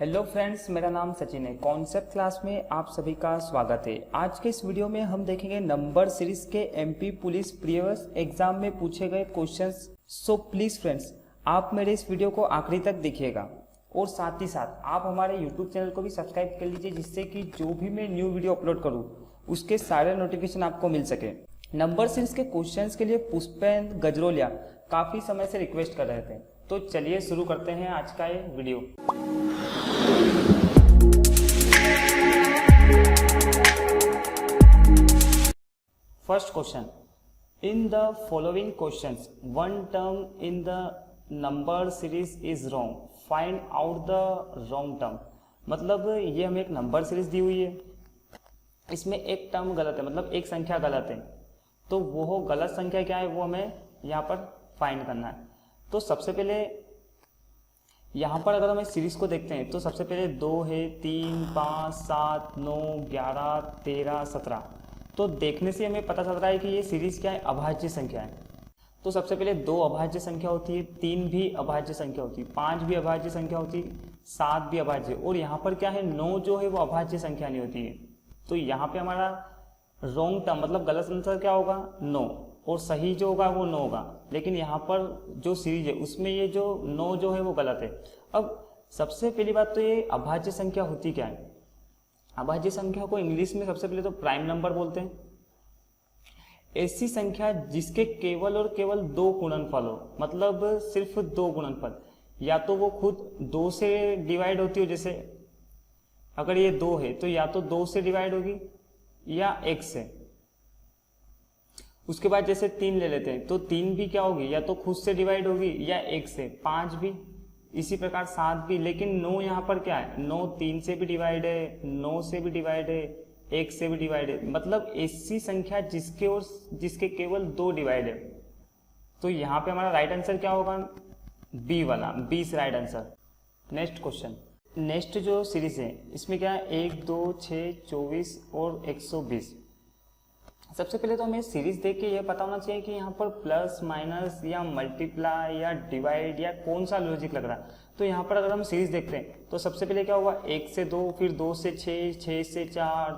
Hello friends, मेरा नाम सचिन है। कॉन्सेप्ट क्लास में आप सभी का स्वागत है। आज के इस वीडियो में हम देखेंगे नंबर सीरीज के एमपी पुलिस प्रीवियस एग्जाम में पूछे गए क्वेश्चंस। सो प्लीज़ फ्रेंड्स, आप मेरे इस वीडियो को आखिरी तक देखिएगा और साथ ही साथ आप हमारे यूट्यूब चैनल को भी सब्सक्राइब कर लीजिए, जिससे कि जो भी मैं न्यू वीडियो अपलोड करूँ उसके सारे नोटिफिकेशन आपको मिल सके। नंबर सीरीज के क्वेश्चंस के लिए पुष्पेंद्र गजरोलिया काफ़ी समय से रिक्वेस्ट कर रहे थे, तो चलिए शुरू करते हैं आज का ये video. First question, in the following questions one term in the number series is wrong, find out the wrong term. मतलब ये हमें एक नंबर सीरीज दी हुई है, इसमें एक टर्म गलत है, मतलब एक संख्या गलत है, तो वो गलत संख्या क्या है वो हमें यहाँ पर फाइंड करना है। तो सबसे पहले यहाँ पर अगर हम इस सीरीज को देखते हैं तो सबसे पहले 2 है, 3, 5, 7, 9, 11, 13, 17। तो देखने से हमें पता चल रहा है कि ये सीरीज क्या है, अभाज्य संख्या है। तो सबसे पहले 2 अभाज्य संख्या होती है, 3 भी अभाज्य संख्या होती है, 5 भी अभाज्य संख्या होती है, 7 भी अभाज्य, और यहाँ पर क्या है 9 जो है वो अभाज्य संख्या नहीं होती है। तो यहाँ पे हमारा रॉन्ग टर्म मतलब गलत आंसर क्या होगा 9, और सही जो होगा वो 9 होगा। लेकिन यहाँ पर जो सीरीज है उसमें ये जो 9 जो है वो गलत है। अब सबसे पहली बात तो ये अभाज्य संख्या होती क्या है। अभाज्य संख्या को इंग्लिश में सबसे पहले तो प्राइम नंबर बोलते हैं। ऐसी संख्या जिसके केवल और केवल 2 गुणनफल हो, मतलब सिर्फ 2 गुणनफल, या तो वो खुद 2 से डिवाइड होती हो, जैसे अगर ये 2 है तो या तो 2 से डिवाइड होगी या 1 से। उसके बाद जैसे 3 ले लेते हैं तो 3 भी क्या होगी, या तो खुद से डिवाइड होगी या 1 से। 5 भी, इसी प्रकार 7 भी। लेकिन 9 यहाँ पर क्या है, 9 3 से भी डिवाइड है, 9 से भी डिवाइड है, 1 से भी डिवाइड है, मतलब ऐसी संख्या जिसके केवल 2 डिवाइड है। तो यहाँ पे हमारा राइट आंसर क्या होगा, बी वाला, 20 right answer. Next question, next जो सीरीज है इसमें क्या है 1, 2, 6, 24 और 120। सबसे पहले तो हमें सीरीज देख के ये पता होना चाहिए कि यहाँ पर प्लस माइनस या मल्टीप्लाई या डिवाइड या कौन सा लॉजिक लग रहा है। तो यहाँ पर अगर हम सीरीज देखते हैं तो सबसे पहले क्या होगा 1 से 2, फिर 2 से 6, 6 से 4,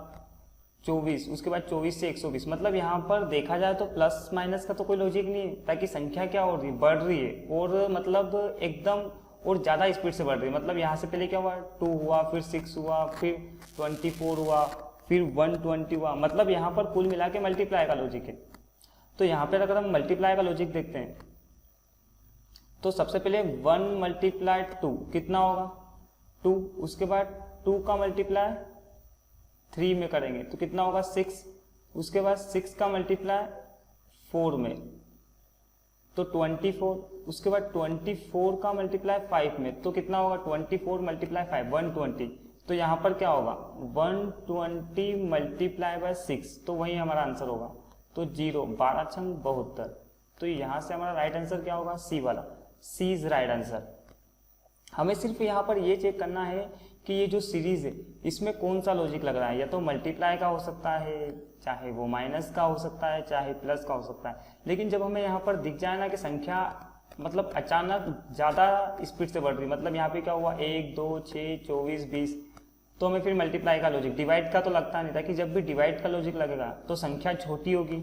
24, उसके बाद 24 से 120। मतलब यहाँ पर देखा जाए तो प्लस माइनस का तो कोई लॉजिक नहीं है, ताकि संख्या क्या हो रही है, बढ़ रही है, और मतलब एकदम और ज़्यादा स्पीड से बढ़ रही है। मतलब यहाँ से पहले क्या हुआ 2 हुआ, फिर 6 हुआ, फिर 24 हुआ, फिर 120 हुआ। मतलब यहाँ पर कुल मिला के मल्टीप्लाई का लॉजिक है। तो यहाँ पर अगर हम मल्टीप्लाई का लॉजिक देखते हैं तो सबसे पहले 1 मल्टीप्लाई 2 कितना होगा 2, उसके बाद 2 का मल्टीप्लाई 3 में करेंगे तो कितना होगा 6, उसके बाद 6 का मल्टीप्लाई 4 में तो 24, उसके बाद 24 का मल्टीप्लाई 5 में तो कितना होगा 24 मल्टीप्लाई 5 120। तो यहाँ पर क्या होगा 120 मल्टीप्लाई बाय 6, तो वही हमारा आंसर होगा। तो 0, 12 छंग 72। तो यहाँ से हमारा राइट आंसर क्या होगा, सी वाला, सी इज राइट आंसर। हमें सिर्फ यहाँ पर ये चेक करना है कि ये जो सीरीज है इसमें कौन सा लॉजिक लग रहा है। या तो मल्टीप्लाई का हो सकता है, चाहे वो माइनस का हो सकता है, चाहे प्लस का हो सकता है। लेकिन जब हमें यहाँ पर दिख जाए ना कि संख्या मतलब अचानक ज़्यादा स्पीड से बढ़ रही, मतलब यहाँ पे क्या हुआ 1, 2, 6, 24, 20, तो हमें फिर मल्टीप्लाई का लॉजिक, डिवाइड का तो लगता नहीं था कि जब भी डिवाइड का लॉजिक लगेगा तो संख्या छोटी होगी।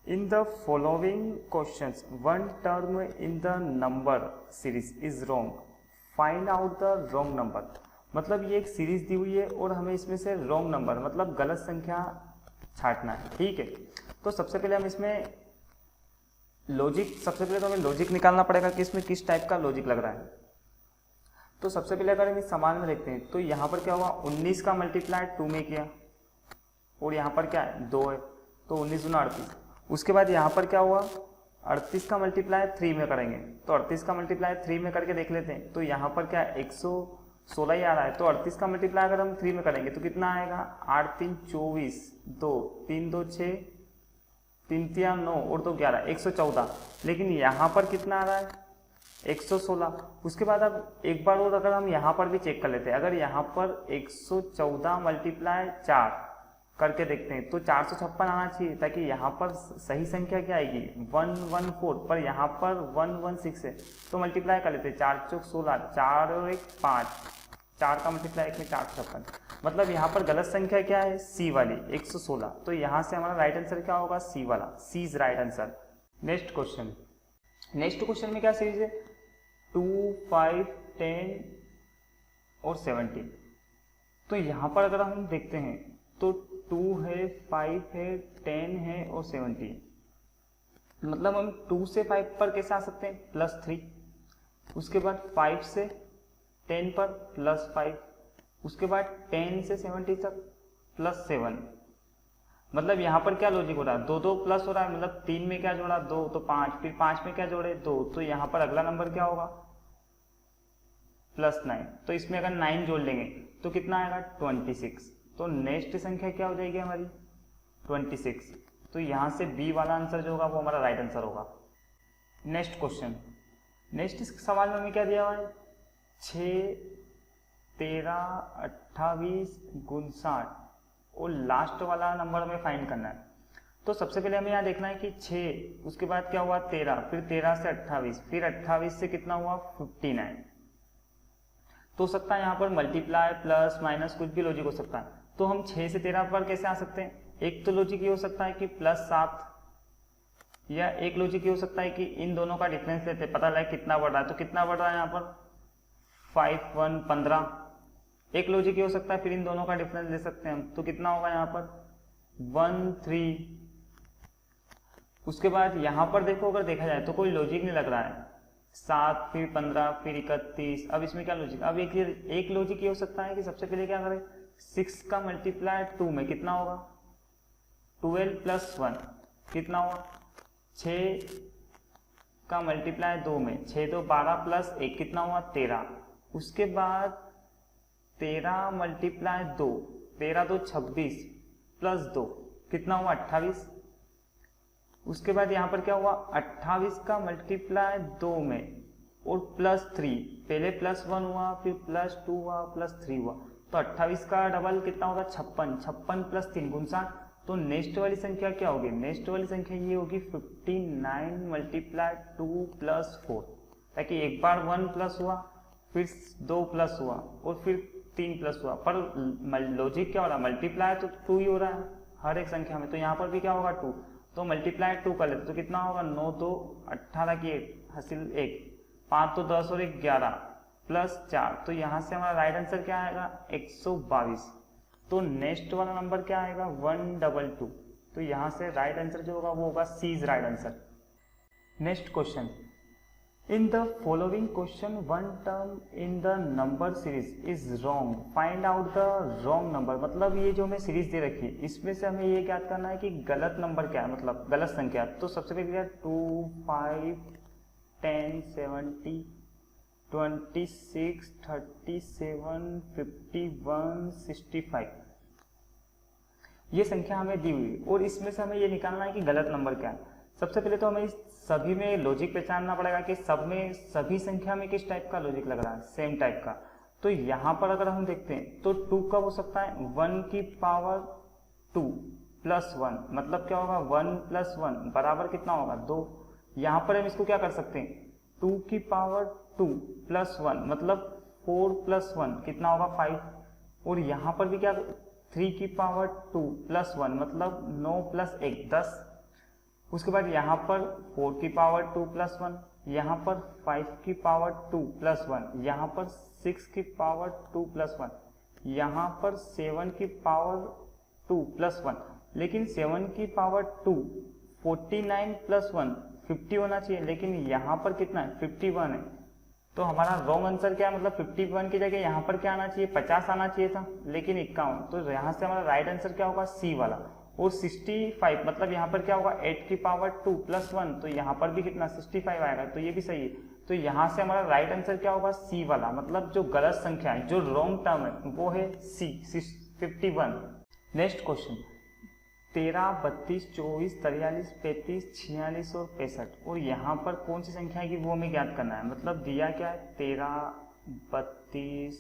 इन the following questions one term in the number series is wrong, find out the wrong number. मतलब ये एक सीरीज दी हुई है और हमें इसमें से रॉन्ग नंबर मतलब गलत संख्या छांटना है, ठीक है। तो सबसे पहले हम इसमें लॉजिक, सबसे पहले तो हमें लॉजिक निकालना पड़ेगा कि इसमें किस टाइप का लॉजिक लग रहा है। तो सबसे पहले अगर हम इस समान में देखते हैं तो यहाँ पर क्या हुआ 19 का मल्टीप्लाई 2 में किया, और यहाँ पर क्या है 2 है, तो 19 गुना 38। उसके बाद यहाँ पर क्या हुआ 38 का मल्टीप्लाई 3 में करेंगे, तो 38 का मल्टीप्लाई 3 में करके देख लेते हैं। तो यहाँ पर क्या 116 ही आ रहा है, तो 38 का मल्टीप्लाई अगर हम 3 में करेंगे तो कितना आएगा 8 3 24, 2 3 2 6, 3 3 9 और 2 11, 114। लेकिन यहाँ पर कितना आ रहा है 116। उसके बाद अब एक बार और अगर हम यहाँ पर भी चेक कर लेते हैं, अगर यहाँ पर 114 मल्टीप्लाई 4 करके देखते हैं तो 456 आना चाहिए, ताकि यहाँ पर सही संख्या क्या आएगी 114, पर यहाँ पर 116 है। तो मल्टीप्लाई कर लेते हैं, 4 चौक 16, 4 और 1 5, 4 का मल्टीप्लाई 1 में 4 56, मतलब यहाँ पर गलत संख्या क्या है, सी वाली 116। तो यहाँ से हमारा राइट आंसर क्या होगा, सी वाला, C is right answer. Next question में क्या सीरीज है, 2, 5, 10 और 17। तो यहाँ पर अगर हम देखते हैं तो 2 है, 5 है, 10 है और 17, मतलब हम 2 से 5 पर कैसे आ सकते हैं, +3, उसके बाद 5 से 10 पर +5, उसके बाद 10 से 70 तक +7। मतलब यहाँ पर क्या लॉजिक हो रहा है, 2 2 प्लस हो रहा है, मतलब 3 में क्या जोड़ा 2 तो 5, फिर 5 में क्या जोड़े 2, तो यहाँ पर अगला नंबर क्या होगा +9। तो इसमें अगर 9 जोड़ लेंगे तो कितना आएगा 26। तो नेक्स्ट संख्या क्या हो जाएगी हमारी 26। तो यहाँ से बी वाला आंसर जो होगा वो हमारा राइट आंसर होगा। नेक्स्ट सवाल में हमें क्या दिया हुआ है, 6, 13, 28, 59 और लास्ट वाला नंबर हमें फाइंड करना है। तो सबसे पहले हमें यहाँ देखना है कि 6, उसके बाद क्या हुआ 13, फिर 13 से 28, फिर 28 से कितना हुआ 59। तो हो सकता है यहाँ पर मल्टीप्लाई प्लस माइनस कुछ भी लॉजिक हो सकता है। तो हम 6 से 13 पर कैसे आ सकते हैं, एक तो लॉजिक ये हो सकता है कि +7, या एक लॉजिक ये हो सकता है कि इन दोनों का डिफरेंस लेते पता लगे कितना बढ़ रहा है। तो कितना बढ़ रहा है यहाँ पर 5, 1, 15। एक लॉजिक ये हो सकता है फिर इन दोनों का डिफरेंस ले सकते हैं हम, तो कितना होगा यहाँ पर 1, 3। उसके बाद यहाँ पर देखो, अगर देखा जाए तो कोई लॉजिक नहीं लग रहा है, 7 फिर 15 फिर 31। अब इसमें क्या लॉजिक, अब एक लॉजिक ये हो सकता है कि सबसे पहले क्या करें, 6 का मल्टीप्लाई 2 में कितना होगा 12 + 1 कितना हुआ 6 का मल्टीप्लाई 2 में 6 2 12 + 1 कितना हुआ 13। उसके बाद 13 मल्टीप्लाई 2, 13 2 26 + 2 कितना हुआ 28। उसके बाद यहाँ पर क्या हुआ 28 का मल्टीप्लाई 2 में और +3, पहले +1 हुआ फिर +2 हुआ +3 हुआ, तो 28 का डबल कितना होगा 56, 56 + 3 59। तो नेक्स्ट वाली संख्या क्या होगी, नेक्स्ट वाली संख्या ये होगी 59 मल्टीप्लाई 2 + 4, ताकि एक बार 1 प्लस हुआ फिर 2 प्लस हुआ और फिर 3 प्लस हुआ, पर लॉजिक क्या हो रहा है, मल्टीप्लाई तो 2 ही हो रहा है हर एक संख्या में, तो यहाँ पर भी क्या होगा 2। तो मल्टीप्लाई 2 कर लेते तो कितना होगा 9 2 18 की 1 हासिल 1, 5 तो 10 और 1 11 +4। तो यहाँ से हमारा राइट आंसर क्या आएगा 122। तो नेक्स्ट वाला नंबर क्या आएगा 122। तो यहाँ से राइट आंसर जो होगा वो होगा C is right answer. Next question, in the following question one term in the number series is wrong, find out the wrong number. मतलब ये जो हमें सीरीज दे रखी है इसमें से हमें ये ज्ञात करना है कि गलत नंबर क्या है, मतलब गलत संख्या। तो सबसे पहले क्या 2, 5, 10, 70, 26, 37, 51, 65 ये संख्या हमें दी हुई है और इसमें से हमें ये निकालना है कि गलत नंबर क्या है। सबसे पहले तो हमें सभी में लॉजिक पहचानना पड़ेगा कि सब में सभी संख्या में किस टाइप का लॉजिक लग रहा है, सेम टाइप का। तो यहाँ पर अगर हम देखते हैं तो 2 कब हो सकता है 1 की पावर 2 + 1, मतलब क्या होगा 1 + 1 बराबर कितना होगा 2। यहाँ पर हम इसको क्या कर सकते हैं 2 की पावर 2 + 1 मतलब 4 + 1 कितना होगा 5, और यहाँ पर भी क्या 3 की पावर 2 + 1 मतलब 9 + 1 10। उसके बाद यहाँ पर 4 की पावर 2 + 1, यहाँ पर 5 की पावर 2 + 1, यहाँ पर 6 की पावर 2 + 1, यहाँ पर 7 की पावर 2 + 1। लेकिन 7 की पावर 2 49 + 1 50 होना चाहिए, लेकिन यहाँ पर कितना है 51 है। तो हमारा रॉन्ग आंसर क्या है, मतलब 51 की जगह यहाँ पर क्या आना चाहिए 50 आना चाहिए था, लेकिन 51। तो यहाँ से हमारा राइट आंसर क्या होगा सी वाला। और 65 मतलब यहाँ पर क्या होगा 8 की पावर 2 + 1, तो यहाँ पर भी कितना 65 आएगा, तो ये भी सही है। तो यहाँ से हमारा राइट आंसर क्या होगा सी वाला, मतलब जो गलत संख्या है जो रॉन्ग टर्म है वो है सी 51। नेक्स्ट क्वेश्चन 13, 32, 24, 43, 35, 46 और 65, और यहाँ पर कौन सी संख्या है कि वो हमें ज्ञात करना है। मतलब दिया क्या है 13, 32,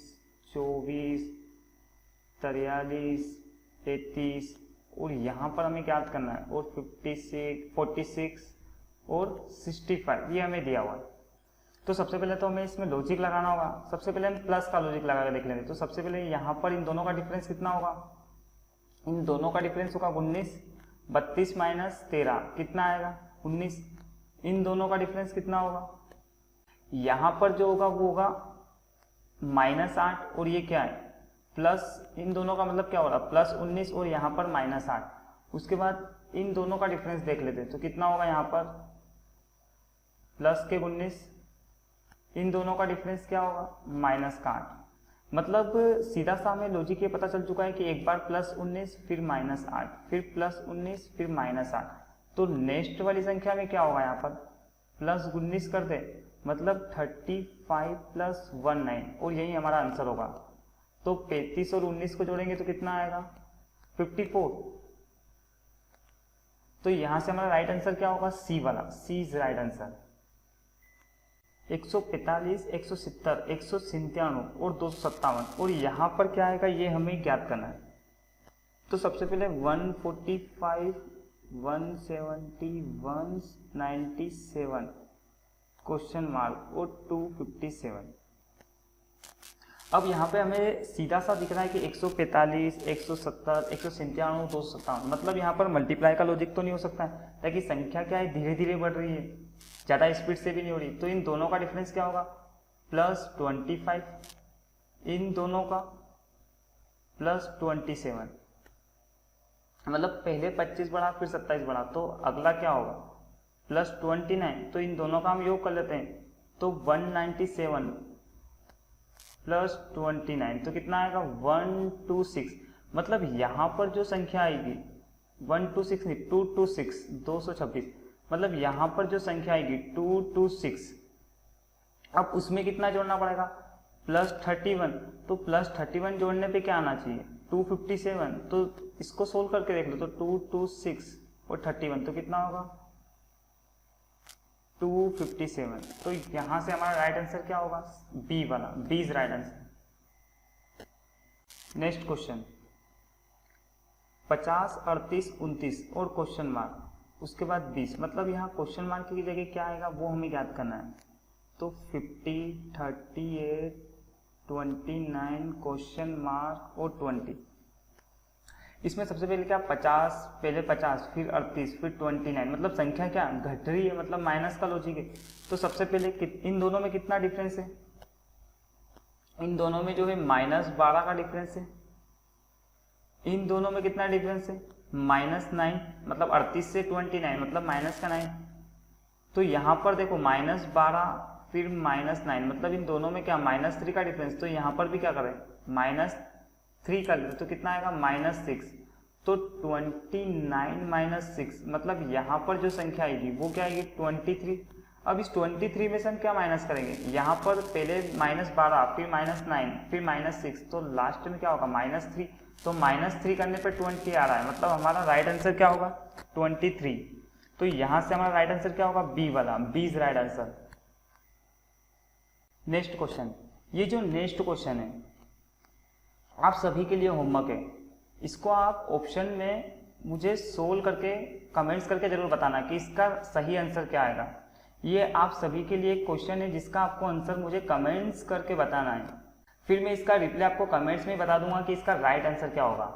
24, 43, 33 और यहाँ पर हमें ज्ञात करना है, और 46 और 65 ये हमें दिया हुआ है। तो सबसे पहले तो हमें इसमें लॉजिक लगाना होगा। सबसे पहले हम प्लस का लॉजिक लगा के देख लेंगे। तो सबसे पहले यहाँ पर इन दोनों का डिफरेंस कितना होगा, इन दोनों का डिफरेंस होगा 19, 32 माइनस 13 कितना आएगा 19। इन दोनों का डिफरेंस कितना होगा, यहाँ पर जो होगा वो होगा -8 और ये क्या है प्लस, इन दोनों का मतलब क्या हो रहा है +19 और यहाँ पर -8। उसके बाद इन दोनों का डिफरेंस देख लेते हैं तो कितना होगा यहाँ पर +19, इन दोनों का डिफरेंस क्या होगा -8। मतलब सीधा सा हमें लॉजिक ये पता चल चुका है कि एक बार +19 फिर -8 फिर +19 फिर -8। तो नेक्स्ट वाली संख्या में क्या होगा यहाँ पर +19 कर दे मतलब 35 + 19 और यही हमारा आंसर होगा। तो 35 और 19 को जोड़ेंगे तो कितना आएगा 54। तो यहां से हमारा राइट आंसर क्या होगा सी वाला, सी इज राइट आंसर। 145, 170, 197 और 257 और यहाँ पर क्या आएगा ये हमें ज्ञात करना है। तो सबसे पहले 145, 170, 197 क्वेश्चन मार्क और 257। अब यहाँ पे हमें सीधा सा दिख रहा है कि 145, 170, 197, 257 मतलब यहाँ पर मल्टीप्लाई का लॉजिक तो नहीं हो सकता है, ताकि संख्या क्या है धीरे धीरे बढ़ रही है, ज़्यादा स्पीड से भी नहीं हो रही। तो इन दोनों का डिफरेंस क्या होगा +25, इन दोनों का +27 मतलब पहले 25 बढ़ा फिर 27 बढ़ा, तो अगला क्या होगा +29। तो इन दोनों का हम योग कर लेते हैं तो 197 +29 तो कितना आएगा 126। मतलब यहाँ पर जो संख्या आएगी 126 नहीं 226, 226 मतलब यहाँ पर जो संख्या आएगी 226। अब उसमें कितना जोड़ना पड़ेगा +31। तो +31 जोड़ने पे क्या आना चाहिए 257। तो इसको सोल्व करके देख लो तो 226 और 31 तो कितना होगा 257। तो यहां से हमारा राइट आंसर क्या होगा बी वाला, B is right answer. Next question 50, 38, 29 और क्वेश्चन मार्क उसके बाद 20 मतलब यहाँ क्वेश्चन मार्क की जगह क्या आएगा वो हमें ज्ञात करना है। तो 50, 38, 29 क्वेश्चन मार्क और 20। इसमें सबसे पहले क्या 50, पहले 50 फिर 38 फिर 29 मतलब संख्या क्या घट रही है, मतलब माइनस का लॉजिक है। तो सबसे पहले इन दोनों में कितना डिफरेंस है, इन दोनों में जो है -12 का डिफरेंस है। इन दोनों में कितना डिफरेंस है -9 मतलब 38 से 29 मतलब माइनस का 9। तो यहाँ पर देखो -12 फिर -9 मतलब इन दोनों में क्या -3 का डिफरेंस। तो यहाँ पर भी क्या करें -3 कर लेते तो कितना आएगा -6। तो 29 - 6 मतलब यहाँ पर जो संख्या आएगी वो क्या आएगी 23। अब इस 23 में से हम क्या माइनस करेंगे, यहाँ पर पहले -12 फिर -9 फिर -6 तो लास्ट में क्या होगा -3। तो -3 करने पर 20 आ रहा है मतलब हमारा राइट आंसर क्या होगा 23। तो यहाँ से हमारा राइट आंसर क्या होगा बी वाला, B is right answer. Next question, ये जो नेक्स्ट क्वेश्चन है आप सभी के लिए होमवर्क है, इसको आप ऑप्शन में मुझे सोल्व करके कमेंट्स करके जरूर बताना कि इसका सही आंसर क्या आएगा। ये आप सभी के लिए एक क्वेश्चन है जिसका आपको आंसर मुझे कमेंट्स करके बताना है, फिर मैं इसका रिप्लाई आपको कमेंट्स में बता दूंगा कि इसका राइट आंसर क्या होगा।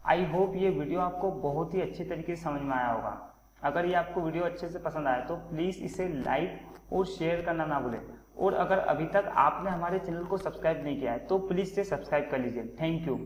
आई होप ये वीडियो आपको बहुत ही अच्छे तरीके से समझ में आया होगा। अगर ये आपको वीडियो अच्छे से पसंद आया तो प्लीज़ इसे लाइक और शेयर करना ना भूलें, और अगर अभी तक आपने हमारे चैनल को सब्सक्राइब नहीं किया है तो प्लीज़ से सब्सक्राइब कर लीजिए। Thank you.